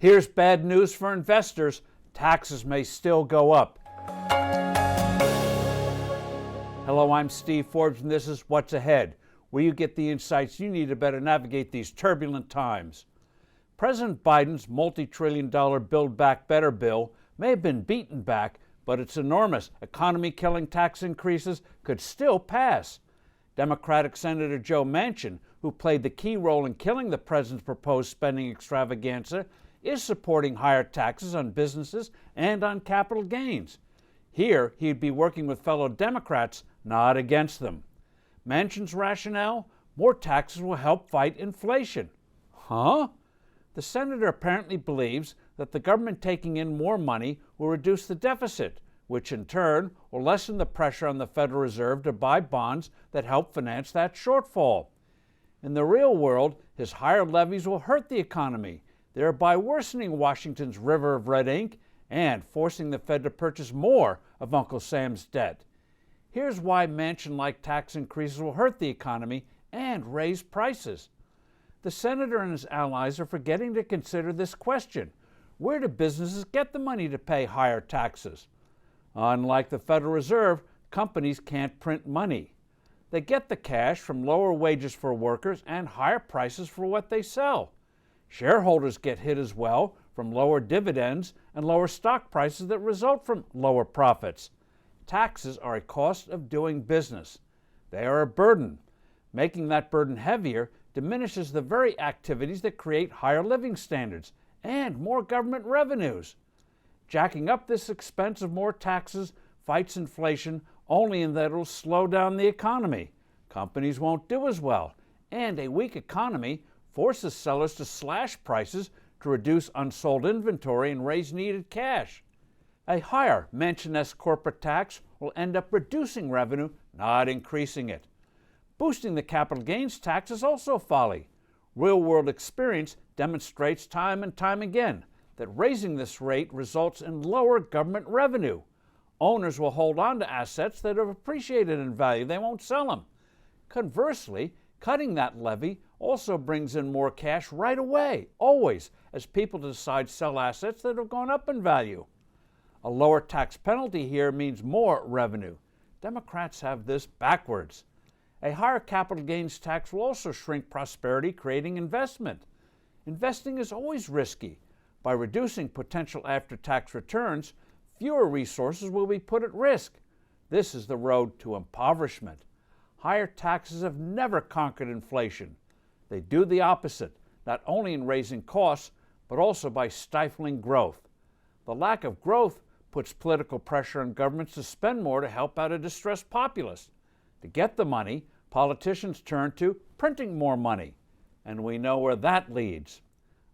Here's bad news for investors. Taxes may still go up. Hello, I'm Steve Forbes, and this is What's Ahead, where you get the insights you need to better navigate these turbulent times. President Biden's multi-trillion-dollar Build Back Better bill may have been beaten back, but its enormous economy-killing tax increases could still pass. Democratic Senator Joe Manchin, who played the key role in killing the president's proposed spending extravaganza, is supporting higher taxes on businesses and on capital gains. Here, he'd be working with fellow Democrats, not against them. Manchin's rationale? More taxes will help fight inflation. Huh? The senator apparently believes that the government taking in more money will reduce the deficit, which in turn will lessen the pressure on the Federal Reserve to buy bonds that help finance that shortfall. In the real world, his higher levies will hurt the economy, thereby worsening Washington's river of red ink and forcing the Fed to purchase more of Uncle Sam's debt. Here's why Machin-like tax increases will hurt the economy and raise prices. The senator and his allies are forgetting to consider this question: where do businesses get the money to pay higher taxes? Unlike the Federal Reserve, companies can't print money. They get the cash from lower wages for workers and higher prices for what they sell. Shareholders get hit as well from lower dividends and lower stock prices that result from lower profits. Taxes are a cost of doing business. They are a burden. Making that burden heavier diminishes the very activities that create higher living standards and more government revenues. Jacking up this expense of more taxes fights inflation only in that it will slow down the economy. Companies won't do as well, and a weak economy forces sellers to slash prices to reduce unsold inventory and raise needed cash. A higher Manchin-esque corporate tax will end up reducing revenue, not increasing it. Boosting the capital gains tax is also folly. Real-world experience demonstrates time and time again that raising this rate results in lower government revenue. Owners will hold on to assets that have appreciated in value. They won't sell them. Conversely, cutting that levy also brings in more cash right away, always, as people decide to sell assets that have gone up in value. A lower tax penalty here means more revenue. Democrats have this backwards. A higher capital gains tax will also shrink prosperity, creating investment. Investing is always risky. By reducing potential after-tax returns, fewer resources will be put at risk. This is the road to impoverishment. Higher taxes have never conquered inflation. They do the opposite, not only in raising costs, but also by stifling growth. The lack of growth puts political pressure on governments to spend more to help out a distressed populace. To get the money, politicians turn to printing more money, and we know where that leads.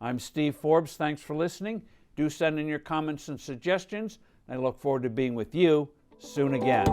I'm Steve Forbes. Thanks for listening. Do send in your comments and suggestions, and I look forward to being with you soon again.